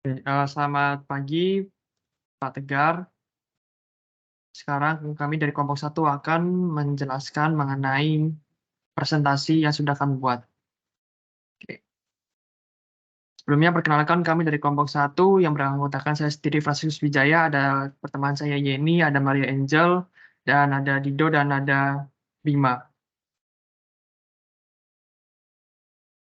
Selamat pagi, Pak Tegar. Sekarang kami dari kelompok satu akan menjelaskan mengenai presentasi yang sudah kami buat. Oke. Sebelumnya perkenalkan kami dari kelompok satu yang beranggotakan saya sendiri Franciscus Wijaya, ada pertemanan saya Yeni, ada Maria Angel, dan ada Dido, dan ada Bima.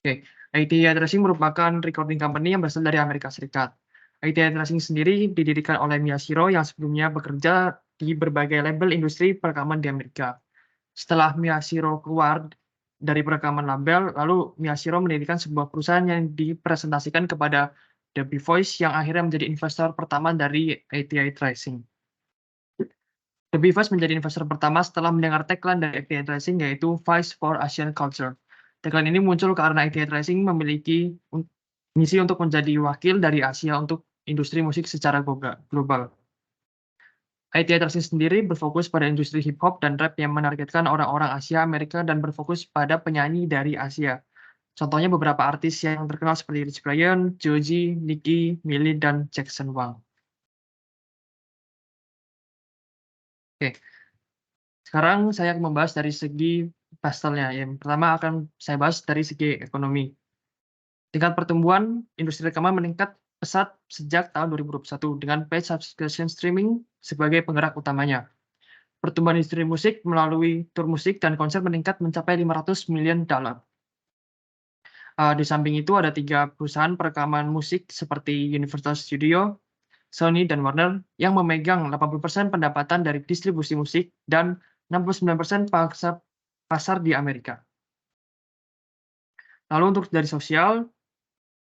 Oke, ITI Tracing merupakan recording company yang berasal dari Amerika Serikat. ITI Tracing sendiri didirikan oleh Miyashiro yang sebelumnya bekerja di berbagai label industri perekaman di Amerika. Setelah Miyashiro keluar dari perekaman label, lalu Miyashiro mendirikan sebuah perusahaan yang dipresentasikan kepada The Voice yang akhirnya menjadi investor pertama dari ATI Tracing. The Voice menjadi investor pertama setelah mendengar tagline dari ATI Tracing yaitu Voice for Asian Culture. Tagline ini muncul karena ATI Tracing memiliki misi untuk menjadi wakil dari Asia untuk industri musik secara global. ITI Tracing sendiri berfokus pada industri hip hop dan rap yang menargetkan orang-orang Asia, Amerika, dan berfokus pada penyanyi dari Asia. Contohnya beberapa artis yang terkenal seperti Rich Brian, Joji, Nicki, Millie, dan Jackson Wang. Oke, sekarang saya akan membahas dari segi pastelnya. Yang pertama akan saya bahas dari segi ekonomi. Tingkat pertumbuhan industri rekaman meningkat pesat sejak tahun 2021 dengan paid subscription streaming sebagai penggerak utamanya. Pertumbuhan industri musik melalui tur musik dan konser meningkat mencapai 500 miliar dolar. Di samping itu ada 3 perusahaan perekaman musik seperti Universal Studio, Sony, dan Warner yang memegang 80% pendapatan dari distribusi musik dan 69% pasar di Amerika. Lalu untuk dari sosial,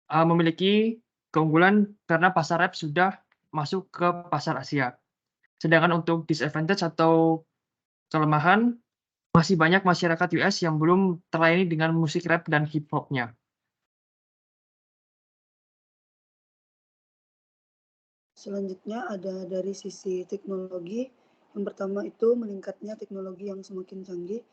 memiliki keunggulan karena pasar rap sudah masuk ke pasar Asia. Sedangkan untuk disadvantage atau kelemahan, masih banyak masyarakat US yang belum terlayani dengan musik rap dan hip hop-nya. Selanjutnya ada dari sisi teknologi. Yang pertama itu meningkatnya teknologi yang semakin canggih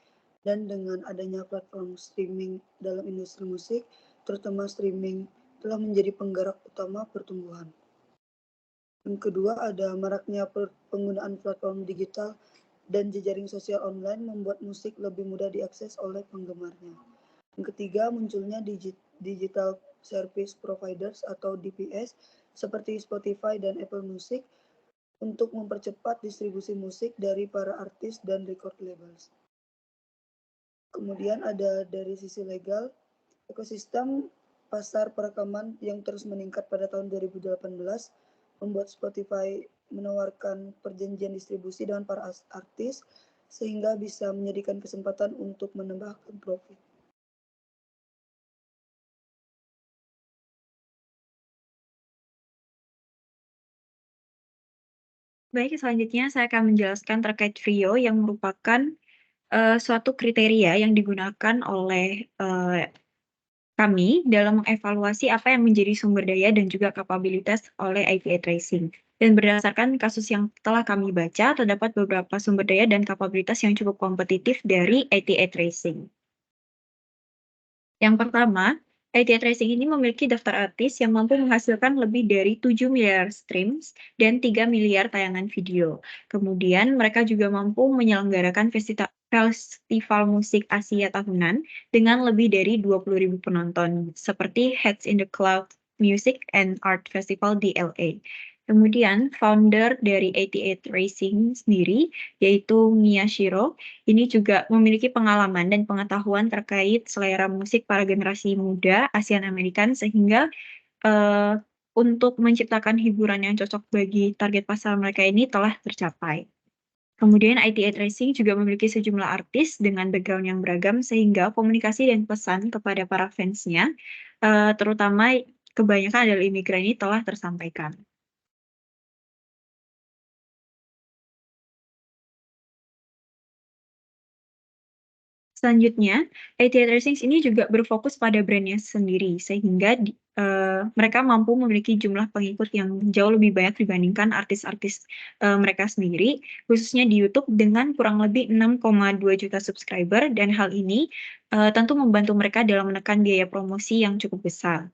dan dengan adanya platform streaming dalam industri musik, terutama streaming telah menjadi penggerak utama pertumbuhan. Yang kedua ada maraknya penggunaan platform digital dan jejaring sosial online membuat musik lebih mudah diakses oleh penggemarnya. Yang ketiga, munculnya digital service providers atau DPS seperti Spotify dan Apple Music untuk mempercepat distribusi musik dari para artis dan record labels. Kemudian ada dari sisi legal, ekosistem pasar perekaman yang terus meningkat pada tahun 2018 membuat Spotify menawarkan perjanjian distribusi dengan para artis sehingga bisa menjadikan kesempatan untuk menambahkan profit. Baik, selanjutnya saya akan menjelaskan terkait Vrio yang merupakan suatu kriteria yang digunakan oleh kami dalam mengevaluasi apa yang menjadi sumber daya dan juga kapabilitas oleh ITI Tracing. Dan berdasarkan kasus yang telah kami baca, terdapat beberapa sumber daya dan kapabilitas yang cukup kompetitif dari ITI Tracing. Yang pertama, ITI Tracing ini memiliki daftar artis yang mampu menghasilkan lebih dari 7 miliar streams dan 3 miliar tayangan video. Kemudian mereka juga mampu menyelenggarakan festival musik Asia tahunan dengan lebih dari 20.000 penonton, seperti Heads in the Cloud Music and Art Festival di LA. Kemudian founder dari 88 Racing sendiri, yaitu Miyashiro, ini juga memiliki pengalaman dan pengetahuan terkait selera musik para generasi muda Asian American sehingga untuk menciptakan hiburan yang cocok bagi target pasar mereka ini telah tercapai. Kemudian ITI Tracing juga memiliki sejumlah artis dengan background yang beragam sehingga komunikasi dan pesan kepada para fansnya, terutama kebanyakan adalah imigran ini telah tersampaikan. Selanjutnya, ITI Tracing ini juga berfokus pada brand-nya sendiri, sehingga mereka mampu memiliki jumlah pengikut yang jauh lebih banyak dibandingkan artis-artis mereka sendiri, khususnya di YouTube dengan kurang lebih 6,2 juta subscriber, dan hal ini tentu membantu mereka dalam menekan biaya promosi yang cukup besar.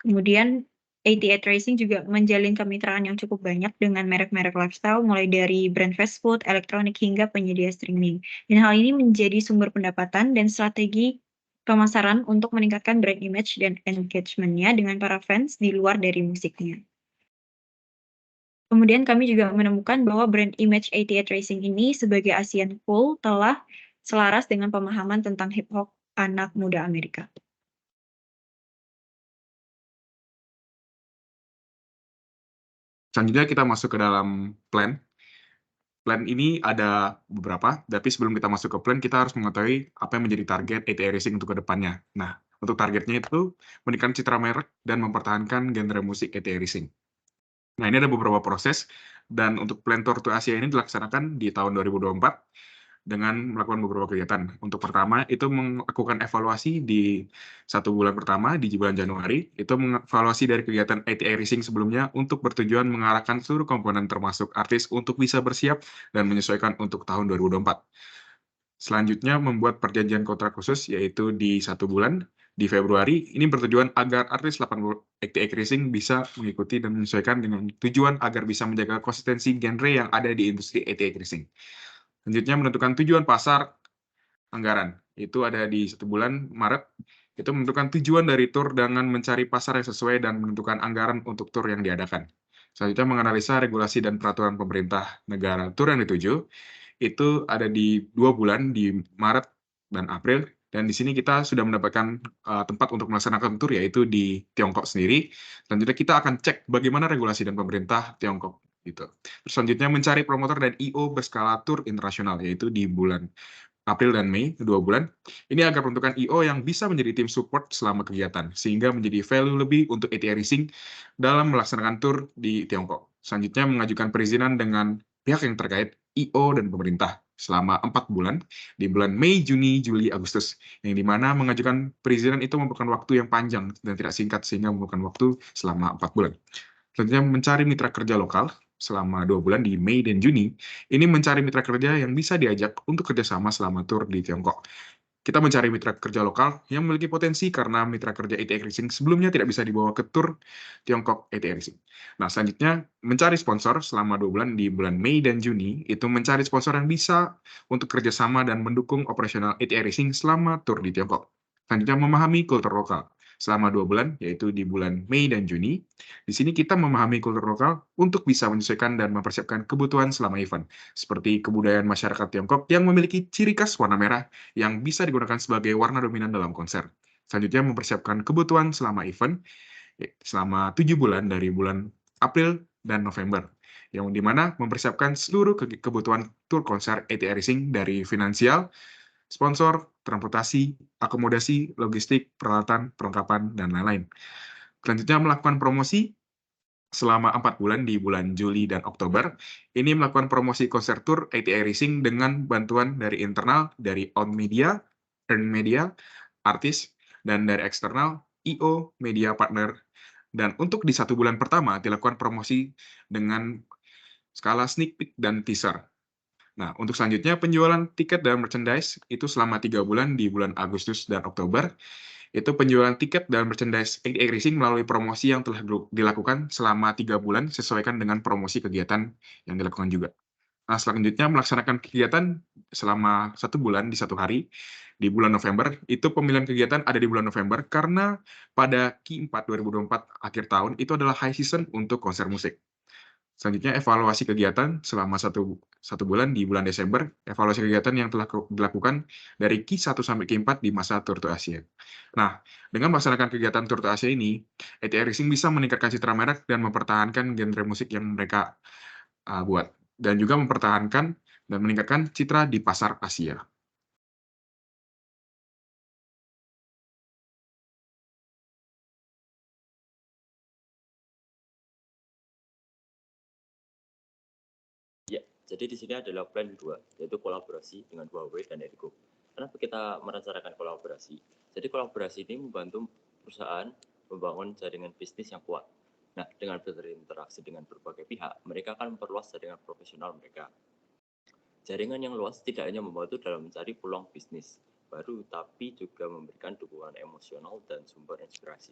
Kemudian 88 Racing juga menjalin kemitraan yang cukup banyak dengan merek-merek lifestyle, mulai dari brand fast food, elektronik, hingga penyedia streaming. Dan hal ini menjadi sumber pendapatan dan strategi pemasaran untuk meningkatkan brand image dan engagement-nya dengan para fans di luar dari musiknya. Kemudian kami juga menemukan bahwa brand image 88 Racing ini sebagai Asian Cool telah selaras dengan pemahaman tentang hip hop anak muda Amerika. Selanjutnya kita masuk ke dalam plan. Plan ini ada beberapa, tapi sebelum kita masuk ke plan, kita harus mengetahui apa yang menjadi target 88 Racing untuk ke depannya. Nah, untuk targetnya itu meningkatkan citra merek dan mempertahankan genre musik 88 Racing. Nah, ini ada beberapa proses, dan untuk plan Tour to Asia ini dilaksanakan di tahun 2024 dengan melakukan beberapa kegiatan. Untuk pertama, itu melakukan evaluasi di 1 bulan pertama, di bulan Januari, itu mengevaluasi dari kegiatan 88 Racing sebelumnya untuk bertujuan mengarahkan seluruh komponen termasuk artis untuk bisa bersiap dan menyesuaikan untuk tahun 2024. Selanjutnya, membuat perjanjian kontrak khusus, yaitu di 1 bulan, di Februari, ini bertujuan agar artis 88 Racing bisa mengikuti dan menyesuaikan dengan tujuan agar bisa menjaga konsistensi genre yang ada di industri 88 Racing. Selanjutnya, menentukan tujuan pasar anggaran. Itu ada di 1 bulan Maret. Itu menentukan tujuan dari tur dengan mencari pasar yang sesuai dan menentukan anggaran untuk tur yang diadakan. Selanjutnya, menganalisa regulasi dan peraturan pemerintah negara tur yang dituju. Itu ada di 2 bulan, di Maret dan April. Dan di sini kita sudah mendapatkan tempat untuk melaksanakan tur, yaitu di Tiongkok sendiri. Selanjutnya kita akan cek bagaimana regulasi dan pemerintah Tiongkok. Gitu. Terus selanjutnya mencari promotor dan I.O. berskala tur internasional, yaitu di bulan April dan Mei, 2 bulan. Ini agar peruntukan I.O. yang bisa menjadi tim support selama kegiatan, sehingga menjadi value lebih untuk 88 Racing dalam melaksanakan tur di Tiongkok. Selanjutnya mengajukan perizinan dengan pihak yang terkait, I.O. dan pemerintah, selama 4 bulan, di bulan Mei, Juni, Juli, Agustus, yang dimana mengajukan perizinan itu membutuhkan waktu yang panjang dan tidak singkat, sehingga membutuhkan waktu selama 4 bulan. Selanjutnya mencari mitra kerja lokal selama 2 bulan di Mei dan Juni. Ini mencari mitra kerja yang bisa diajak untuk kerjasama selama tur di Tiongkok. Kita mencari mitra kerja lokal yang memiliki potensi karena mitra kerja 88 Racing sebelumnya tidak bisa dibawa ke tur Tiongkok 88 Racing. Nah, selanjutnya mencari sponsor selama 2 bulan di bulan Mei dan Juni. Itu mencari sponsor yang bisa untuk kerjasama dan mendukung operasional 88 Racing selama tur di Tiongkok. Selanjutnya memahami kultur lokal selama 2 bulan, yaitu di bulan Mei dan Juni. Di sini kita memahami kultur lokal untuk bisa menyesuaikan dan mempersiapkan kebutuhan selama event, seperti kebudayaan masyarakat Tiongkok yang memiliki ciri khas warna merah yang bisa digunakan sebagai warna dominan dalam konser. Selanjutnya mempersiapkan kebutuhan selama event, selama 7 bulan dari bulan April dan November, yang dimana mempersiapkan seluruh kebutuhan tur konser 88 Racing dari finansial, sponsor, transportasi, akomodasi, logistik, peralatan, perlengkapan, dan lain-lain. Selanjutnya melakukan promosi selama 4 bulan di bulan Juli dan Oktober. Ini melakukan promosi konser tur 88 Racing dengan bantuan dari internal, dari own media, earned media, artis, dan dari eksternal, I.O., media partner. Dan untuk di 1 bulan pertama dilakukan promosi dengan skala sneak peek dan teaser. Nah, untuk selanjutnya penjualan tiket dan merchandise itu selama 3 bulan di bulan Agustus dan Oktober. Itu penjualan tiket dan merchandise 88 Racing melalui promosi yang telah dilakukan selama 3 bulan sesuaikan dengan promosi kegiatan yang dilakukan juga. Nah, selanjutnya melaksanakan kegiatan selama 1 bulan di 1 hari di bulan November. Itu pemilihan kegiatan ada di bulan November karena pada Q4 2024 akhir tahun itu adalah high season untuk konser musik. Selanjutnya evaluasi kegiatan selama 1 bulan di bulan Desember, evaluasi kegiatan yang telah dilakukan dari Q1 sampai Q4 di masa Tour to Asia. Nah, dengan melaksanakan kegiatan Tour to Asia ini, 88 Racing bisa meningkatkan citra merek dan mempertahankan genre musik yang mereka buat, dan juga mempertahankan dan meningkatkan citra di pasar Asia. Ya, jadi di sini adalah plan 2, yaitu kolaborasi dengan Huawei dan Ergo. Kenapa kita merencanakan kolaborasi? Jadi kolaborasi ini membantu perusahaan membangun jaringan bisnis yang kuat. Nah, dengan berinteraksi dengan berbagai pihak, mereka akan memperluas jaringan profesional mereka. Jaringan yang luas tidak hanya membantu dalam mencari peluang bisnis baru, tapi juga memberikan dukungan emosional dan sumber inspirasi.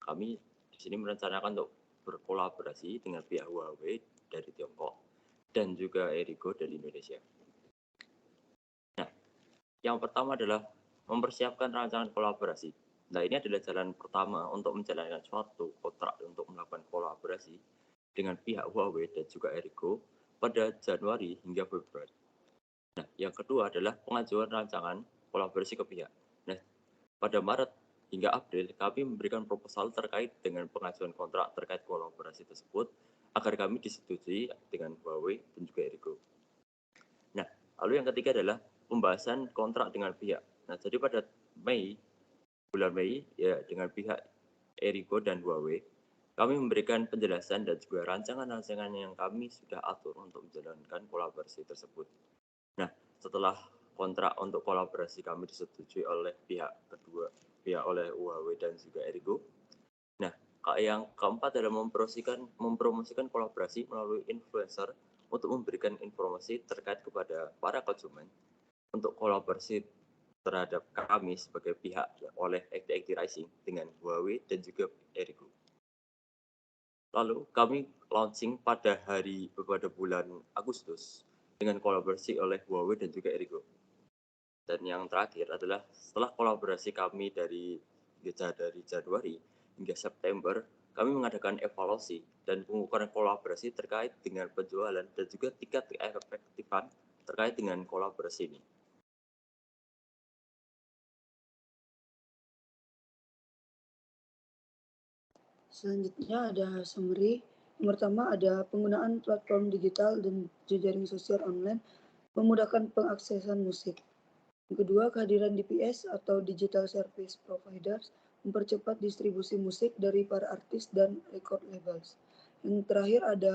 Kami di sini merencanakan untuk berkolaborasi dengan pihak Huawei dari Tiongkok dan juga Erigo dari Indonesia. Nah, yang pertama adalah mempersiapkan rancangan kolaborasi. Nah, ini adalah jalan pertama untuk menjalankan suatu kontrak untuk melakukan kolaborasi dengan pihak Huawei dan juga Erigo pada Januari hingga Februari. Nah, yang kedua adalah pengajuan rancangan kolaborasi ke pihak. Nah, pada Maret hingga April, kami memberikan proposal terkait dengan pengajuan kontrak terkait kolaborasi tersebut agar kami disetujui dengan Huawei dan juga Erigo. Nah, lalu yang ketiga adalah pembahasan kontrak dengan pihak. Nah, jadi pada bulan Mei, ya dengan pihak Erigo dan Huawei, kami memberikan penjelasan dan juga rancangan-rancangan yang kami sudah atur untuk menjalankan kolaborasi tersebut. Nah, setelah kontrak untuk kolaborasi kami disetujui oleh pihak oleh Huawei dan juga Erigo. Nah, yang keempat adalah mempromosikan kolaborasi melalui influencer untuk memberikan informasi terkait kepada para konsumen untuk kolaborasi terhadap kami sebagai pihak oleh ActiveID Rising dengan Huawei dan juga Erigo. Lalu kami launching pada bulan Agustus dengan kolaborasi oleh Huawei dan juga Erigo. Dan yang terakhir adalah setelah kolaborasi kami dari Januari hingga September, kami mengadakan evaluasi dan pengukuran kolaborasi terkait dengan penjualan dan juga tingkat keefektifan terkait dengan kolaborasi ini. Selanjutnya ada summary. Yang pertama ada penggunaan platform digital dan jejaring sosial online memudahkan pengaksesan musik. Yang kedua, kehadiran DPS atau Digital Service Providers mempercepat distribusi musik dari para artis dan record labels. Yang terakhir ada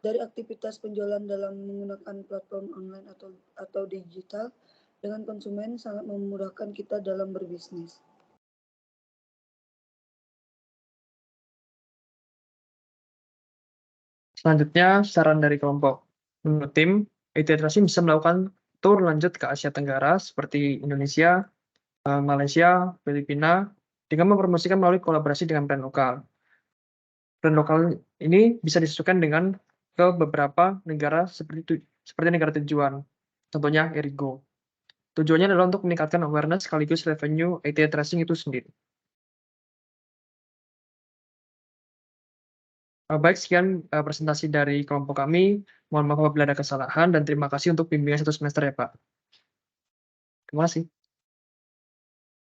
dari aktivitas penjualan dalam menggunakan platform online atau digital dengan konsumen sangat memudahkan kita dalam berbisnis. Selanjutnya, saran dari kelompok. Menurut tim, IT Tracing bisa melakukan tur lanjut ke Asia Tenggara seperti Indonesia, Malaysia, Filipina, dengan mempromosikan melalui kolaborasi dengan brand lokal. Brand lokal ini bisa disesuaikan dengan ke beberapa negara seperti negara tujuan, contohnya Erigo. Tujuannya adalah untuk meningkatkan awareness sekaligus revenue IT Tracing itu sendiri. Baik, sekian presentasi dari kelompok kami. Mohon maaf apabila ada kesalahan dan terima kasih untuk bimbingan 1 semester ya, Pak. Terima kasih.